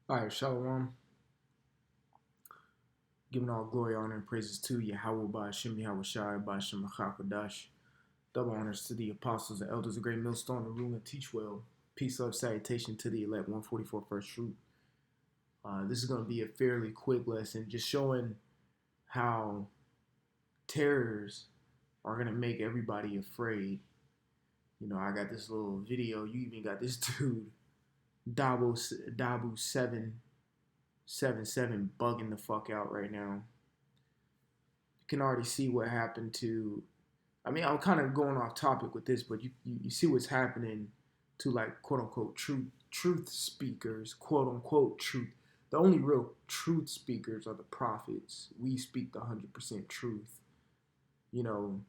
All right, Shalom. Giving all glory, honor, and praises to Yahweh Ba'Shem Yahweh Shai Ba'Shem HaKadosh. Double honors to the apostles and elders of Great Millstone to rule and teach well. Peace, love, salutation to the elect 144 first fruit. This is going to be a fairly quick lesson, just showing how terrors are going to make everybody afraid. You know, I got this little video. You even got this dude, Dabu 777, bugging the fuck out right now. You can already see what happened to. I mean, I'm kind of going off topic with this, but you see what's happening to, like, quote unquote truth speakers, quote unquote truth. The only real truth speakers are the prophets. We speak the 100% truth. You know,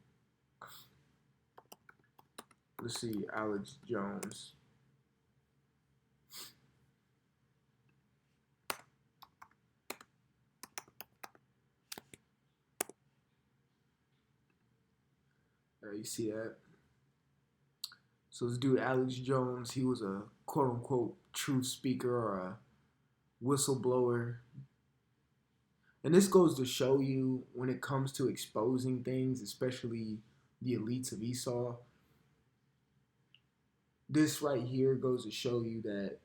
let's see, Alex Jones. You see that? So this dude, Alex Jones, he was a quote unquote truth speaker or a whistleblower. And this goes to show you when it comes to exposing things, especially the elites of Esau, this right here goes to show you that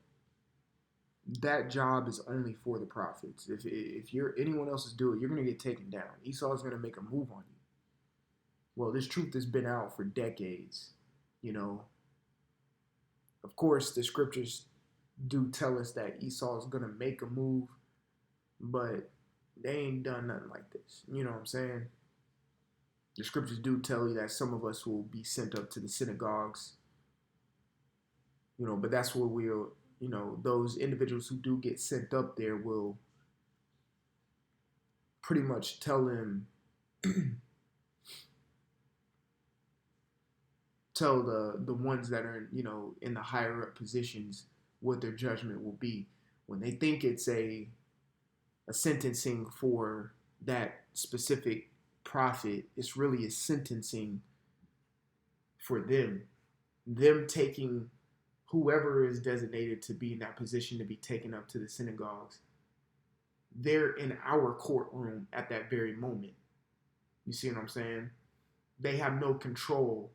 that job is only for the prophets. If you're anyone else is doing it, you're gonna get taken down. Esau is gonna make a move on you. Well, this truth has been out for decades. You know, of course, the scriptures do tell us that Esau is gonna make a move, but they ain't done nothing like this. You know what I'm saying? The scriptures do tell you that some of us will be sent up to the synagogues, you know, but that's where we'll, you know, those individuals who do get sent up there will pretty much tell them, tell the ones that are, you know, in the higher up positions what their judgment will be. When they think it's a sentencing for that specific prophet, it's really a sentencing for them taking whoever is designated to be in that position to be taken up to the synagogues. They're in our courtroom at that very moment. You see what I'm saying? They have no control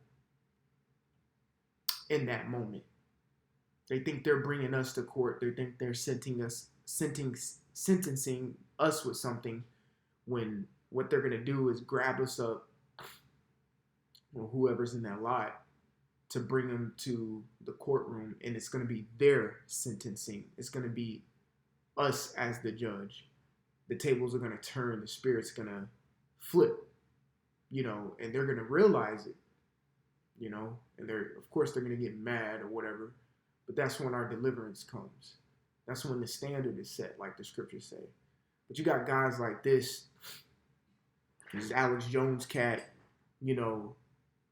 in that moment. They think they're bringing us to court. They think they're sentencing us with something, when what they're gonna do is grab us up, or whoever's in that lot, to bring them to the courtroom, and it's gonna be their sentencing. It's gonna be us as the judge. The tables are gonna turn. The spirit's gonna flip. You know, and they're gonna realize it. You know, and of course they're gonna get mad or whatever. But that's when our deliverance comes. That's when the standard is set, like the scriptures say. But you got guys like this Alex Jones cat, you know,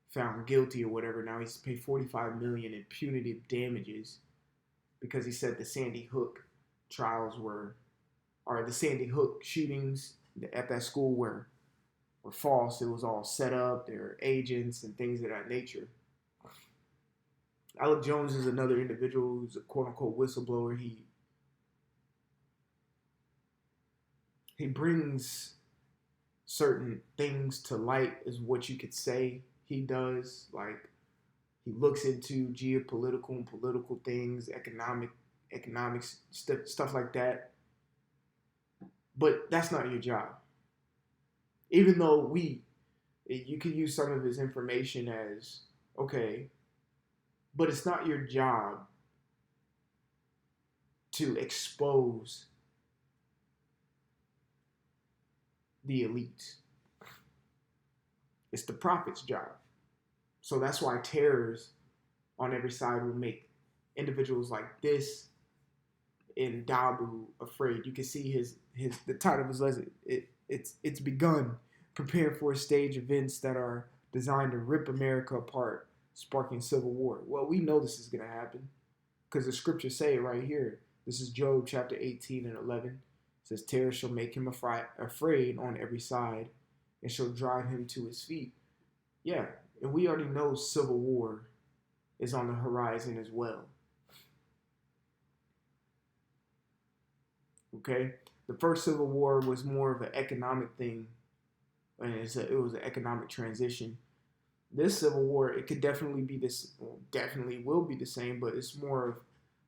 found guilty or whatever. Now he's paid 45 million in punitive damages because he said the Sandy Hook trials or the Sandy Hook shootings at that school were false. It was all set up. There are agents and things of that nature. Alex Jones is another individual who's a quote unquote whistleblower. He brings certain things to light, is what you could say he does. Like, he looks into geopolitical and political things, economics, stuff like that. But that's not your job. Even though you can use some of his information as okay, but it's not your job to expose the elites. It's the prophet's job. So that's why terrors on every side will make individuals like this in Dabu afraid. You can see his the title of his lesson. It's begun. Prepare for stage events that are designed to rip America apart, sparking civil war. Well, we know this is going to happen because the scriptures say it right here. This is Job chapter 18 and 11. It says, terror shall make him afraid on every side and shall drive him to his feet. Yeah, and we already know civil war is on the horizon as well. Okay, the first Civil War was more of an economic thing, and it was an economic transition. This Civil War, it could definitely be this, well, definitely will be the same, but it's more of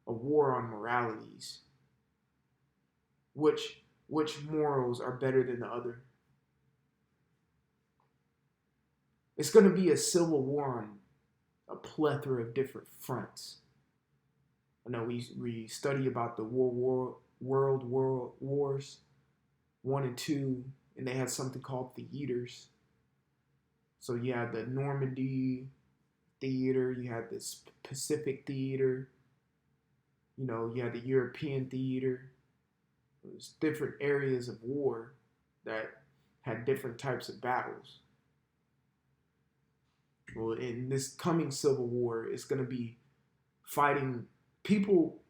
a war on moralities. Which morals are better than the other? It's going to be a civil war on a plethora of different fronts. I know we study about the world wars 1 and 2, and they had something called theaters. So you had the Normandy theater, you had the Pacific theater, you had the European theater. There's different areas of war that had different types of battles. Well, in this coming civil war, it's going to be fighting people.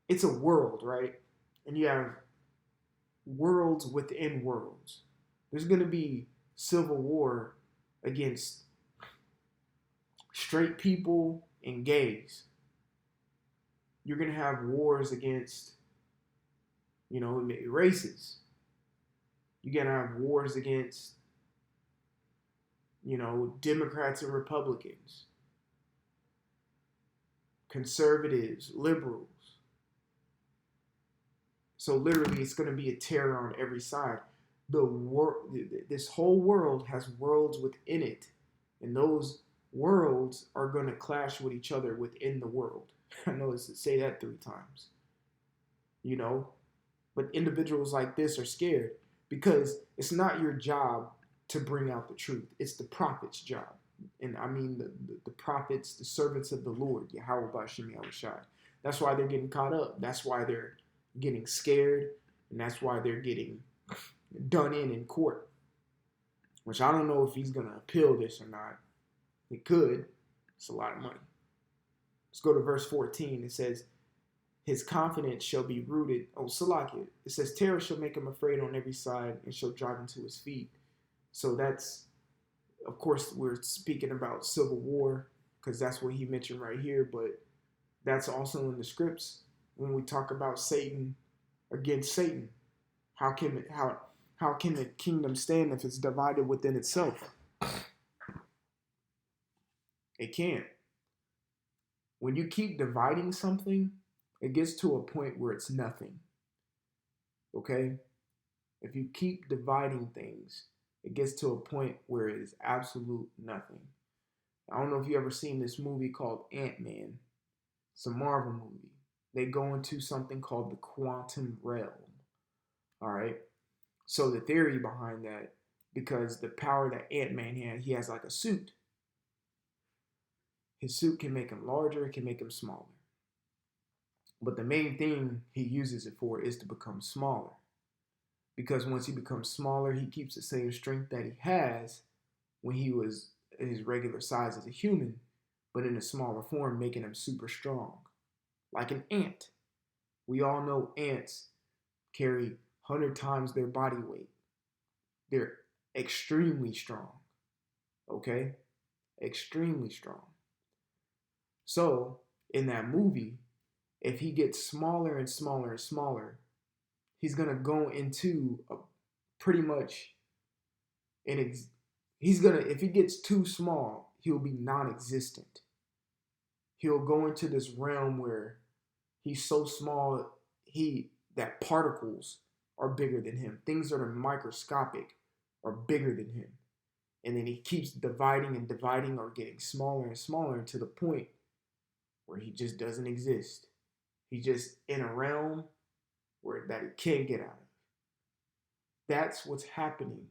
It's a world, right? And you have worlds within worlds. There's going to be civil war against straight people and gays. You're going to have wars against, races. You're going to have wars against, Democrats and Republicans, conservatives, liberals. So literally, it's going to be a terror on every side. This whole world has worlds within it, and those worlds are going to clash with each other within the world. I know it's to say that 3 times, but individuals like this are scared because it's not your job to bring out the truth. It's the prophet's job. And I mean the prophets, the servants of the Lord, Yahweh Bashim Yahushai. That's why they're getting caught up. That's why they're getting scared. And that's why they're getting done in court. Which I don't know if he's going to appeal this or not. He could. It's a lot of money. Let's go to verse 14. It says, his confidence shall be rooted. Oh, Salakia. It says, terror shall make him afraid on every side and shall drive him to his feet. So that's, of course, we're speaking about civil war because that's what he mentioned right here. But that's also in the scripts when we talk about Satan against Satan. How can the kingdom stand if it's divided within itself? It can't. When you keep dividing something, it gets to a point where it's nothing. Okay? If you keep dividing things, it gets to a point where it is absolute nothing. I don't know if you ever seen this movie called Ant-Man. It's a Marvel movie. They go into something called the quantum realm. All right? So the theory behind that, because the power that Ant-Man had, he has like a suit. His suit can make him larger, it can make him smaller. But the main thing he uses it for is to become smaller. Because once he becomes smaller, he keeps the same strength that he has when he was his regular size as a human, but in a smaller form, making him super strong. Like an ant. We all know ants carry 100 times their body weight. They're extremely strong. Okay? Extremely strong. So, in that movie, if he gets smaller and smaller and smaller, he's going to go into a pretty much if he gets too small, he'll be non-existent. He'll go into this realm where he's so small that particles are bigger than him. Things that are microscopic are bigger than him. And then he keeps dividing and dividing or getting smaller and smaller to the point where he just doesn't exist. He's just in a realm that he can't get out of. That's what's happening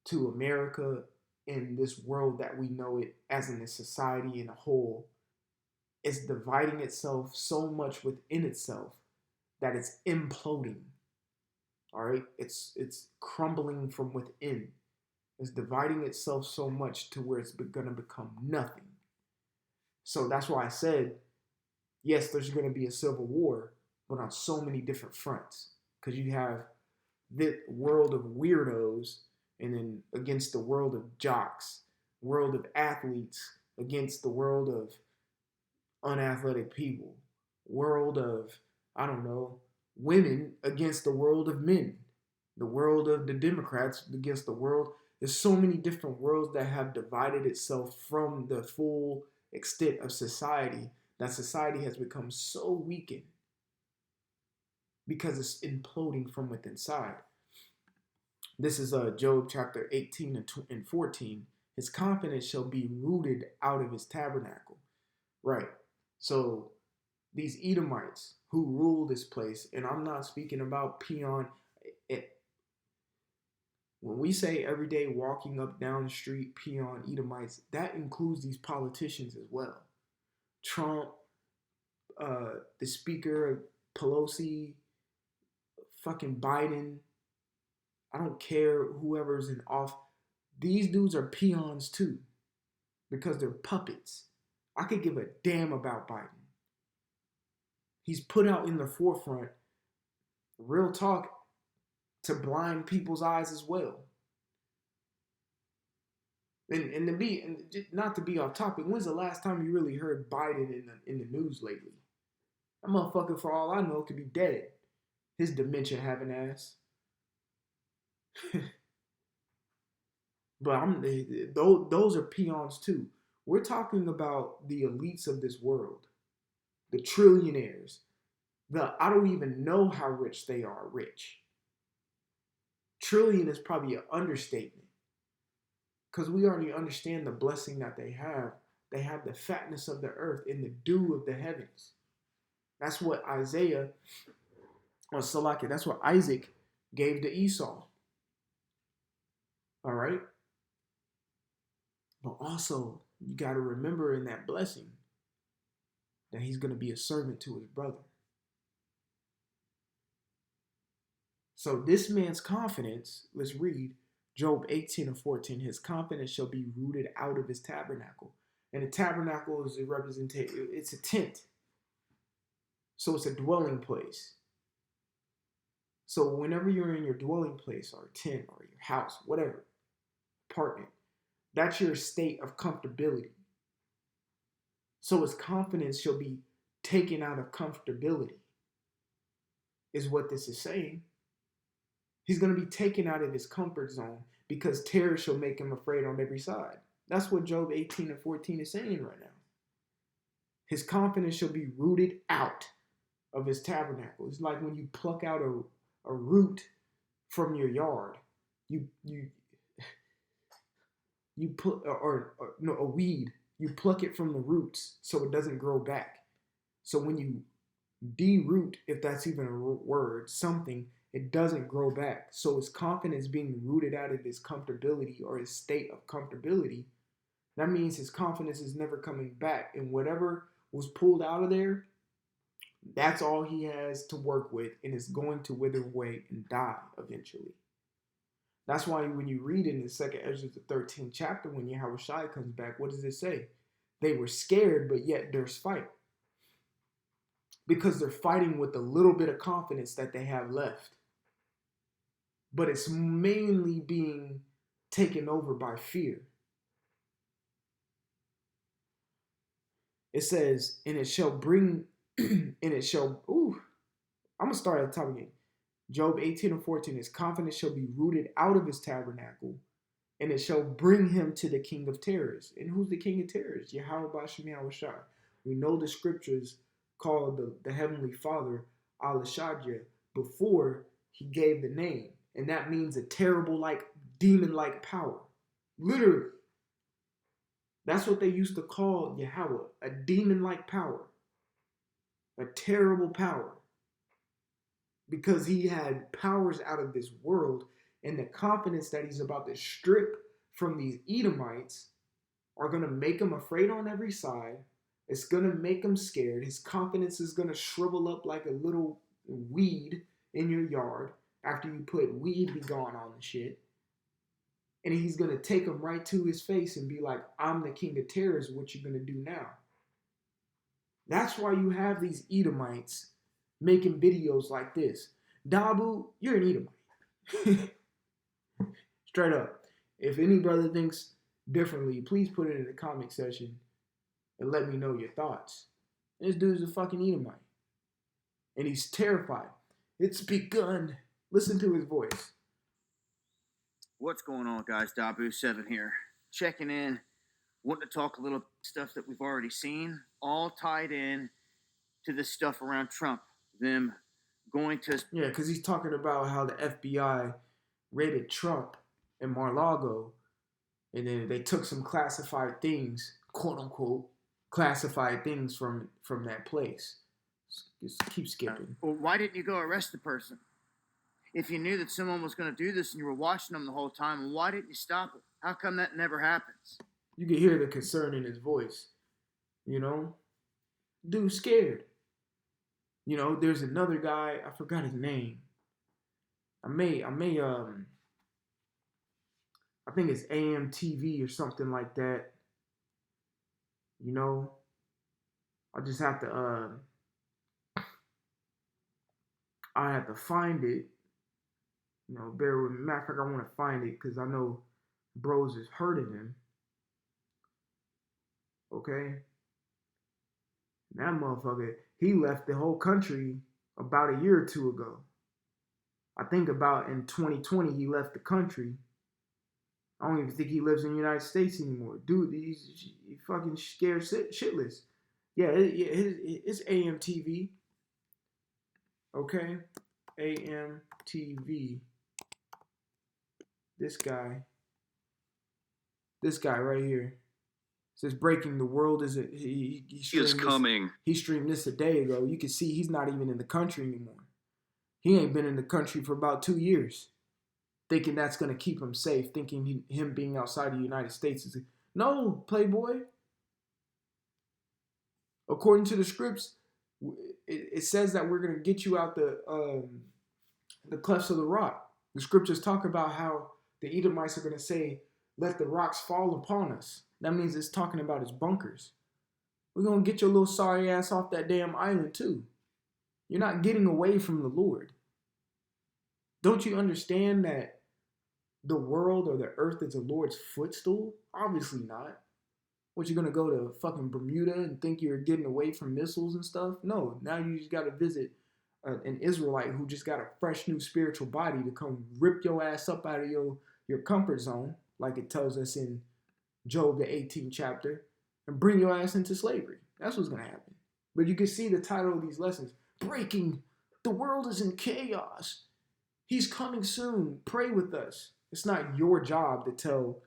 to America in this world that we know it as in a society in a whole. It's dividing itself so much within itself that it's imploding. All right? It's crumbling from within. It's dividing itself so much to where it's going to become nothing. So that's why I said, yes, there's going to be a civil war, but on so many different fronts. Because you have the world of weirdos and then against the world of jocks, world of athletes against the world of unathletic people, world of, I don't know, women against the world of men, the world of the Democrats against the world. There's so many different worlds that have divided itself from the full extent of society, that society has become so weakened because it's imploding from within inside. This is Job chapter 18 and 14. His confidence shall be rooted out of his tabernacle. Right. So these Edomites who rule this place, and I'm not speaking about peon. When we say every day walking up down the street, peon Edomites, that includes these politicians as well. Trump, the Speaker, Pelosi, fucking Biden. I don't care whoever's in office. These dudes are peons too, because they're puppets. I could give a damn about Biden. He's put out in the forefront, real talk, to blind people's eyes as well. And not to be off topic, when's the last time you really heard Biden in the news lately? That motherfucker, for all I know, could be dead. His dementia having ass. But those are peons too. We're talking about the elites of this world, the trillionaires. I don't even know how rich they are rich. Trillion is probably an understatement, because we already understand the blessing that they have. They have the fatness of the earth and the dew of the heavens. That's what Isaiah, or Salaki, that's what Isaac gave to Esau. All right? But also, you got to remember in that blessing that he's going to be a servant to his brother. So this man's confidence, let's read Job 18 and 14. His confidence shall be rooted out of his tabernacle. And the tabernacle is a representation, it's a tent. So it's a dwelling place. So whenever you're in your dwelling place or tent or your house, whatever, apartment, that's your state of comfortability. So his confidence shall be taken out of comfortability, is what this is saying. He's going to be taken out of his comfort zone because terror shall make him afraid on every side. That's what Job 18 and 14 is saying right now. His confidence shall be rooted out of his tabernacle. It's like when you pluck out a root from your yard. You put a weed. You pluck it from the roots so it doesn't grow back. So when you de-root, if that's even a word, something, it doesn't grow back. So his confidence being rooted out of his comfortability or his state of comfortability, that means his confidence is never coming back. And whatever was pulled out of there, that's all he has to work with, and it's going to wither away and die eventually. That's why when you read in the second Ezra, the 13th chapter, when Yahushua comes back, what does it say? They were scared, but yet there's fight. Because they're fighting with the little bit of confidence that they have left. But it's mainly being taken over by fear. It says, and it shall bring, and it shall, I'm going to start at the top again. Job 18 and 14, his confidence shall be rooted out of his tabernacle, and it shall bring him to the king of terrors. And who's the king of terrors? Yahweh Bashem Yahushua. We know the scriptures called the Heavenly Father Al-Shadja before he gave the name. And that means a terrible, like, demon-like power. Literally. That's what they used to call Yahweh, a demon-like power. A terrible power. Because he had powers out of this world, and the confidence that he's about to strip from these Edomites are going to make him afraid on every side. It's going to make him scared. His confidence is going to shrivel up like a little weed in your yard after you put weed be gone on the shit. And he's going to take him right to his face and be like, I'm the king of terrors. What you going to do now? That's why you have these Edomites making videos like this. Dabu, you're an Edomite. Straight up. If any brother thinks differently, please put it in the comment section and let me know your thoughts. This dude's a fucking Edomite. And he's terrified. It's begun. Listen to his voice. What's going on, guys? Dabu7 here. Checking in. Wanting to talk a little stuff that we've already seen, all tied in to the stuff around Trump. Them going to. Yeah, because he's talking about how the FBI raided Trump in Mar-a-Lago, and then they took some classified things, quote unquote, classified things from that place. Just keep skipping. Well, why didn't you go arrest the person? If you knew that someone was going to do this and you were watching them the whole time, why didn't you stop it? How come that never happens? You can hear the concern in his voice. You know, dude's scared. You know, there's another guy, I forgot his name. I think it's AMTV or something like that. You know, I just have to I have to find it. You know, bear with me. Matter of fact, I want to find it because I know bros is hurting him. Okay? That motherfucker, he left the whole country about a year or two ago. I think about in 2020, he left the country. I don't even think he lives in the United States anymore. Dude, he's fucking scared shitless. Yeah, it's AMTV. Okay? AMTV. This guy right here. It says breaking the world is he is coming. He streamed this a day ago. You can see he's not even in the country anymore. He ain't been in the country for about 2 years. Thinking that's gonna keep him safe, thinking him being outside the United States is no, Playboy. According to the scripts, it says that we're gonna get you out the clefts of the rock. The scriptures talk about how the Edomites are gonna say, "Let the rocks fall upon us." That means it's talking about his bunkers. We're gonna get your little sorry ass off that damn island too. You're not getting away from the Lord. Don't you understand that the world or the earth is the Lord's footstool? Obviously not. What, you gonna go to fucking Bermuda and think you're getting away from missiles and stuff? No, now you just gotta visit an Israelite who just got a fresh new spiritual body to come rip your ass up out of your comfort zone, like it tells us in Job, the 18th chapter, and bring your ass into slavery. That's what's gonna happen. But you can see the title of these lessons: Breaking. The world is in chaos. He's coming soon. Pray with us. It's not your job to tell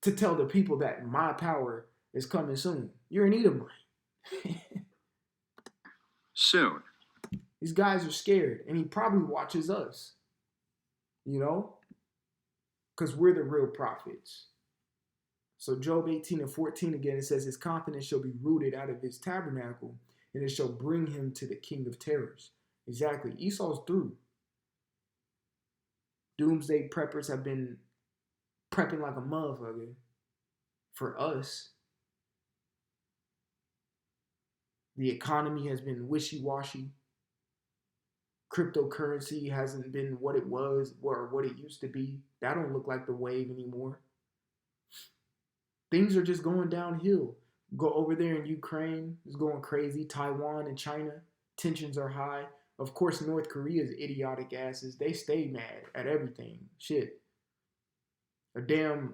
the people that my power is coming soon. You're an Edomite. Soon. These guys are scared, and he probably watches us. You know? Because we're the real prophets. So Job 18:14 again, it says, his confidence shall be rooted out of his tabernacle, and it shall bring him to the king of terrors. Exactly. Esau's through. Doomsday preppers have been prepping like a motherfucker for us. The economy has been wishy-washy. Cryptocurrency hasn't been what it was or what it used to be. That don't look like the wave anymore. Things are just going downhill. Go over there in Ukraine, it's going crazy. Taiwan and China, tensions are high. Of course, North Korea's idiotic asses, they stay mad at everything. Shit. A damn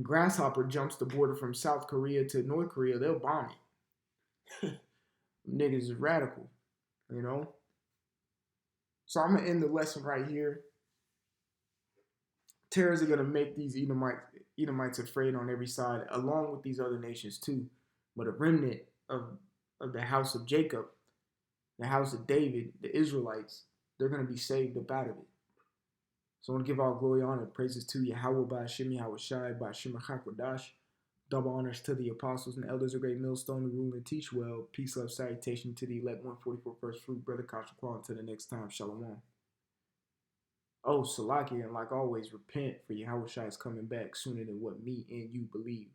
grasshopper jumps the border from South Korea to North Korea, they'll bomb it. Niggas is radical, you know? So I'm going to end the lesson right here. Terrorists are going to make these Edomites afraid on every side, along with these other nations too. But a remnant of the house of Jacob, the house of David, the Israelites, they're going to be saved up out of it. So I want to give all glory, honor, and praises to Yahweh by Hashem, Yahweh Shai, by Hashem HaKadosh. Double honors to the apostles and elders of Great Millstone, the rule and teach well. Peace, love, salutation to the elect 144 first fruit, brother Kashaquan. Until the next time, Shalom. Oh, Salaki, and like always, repent, for Yahweh Shai is coming back sooner than what me and you believe.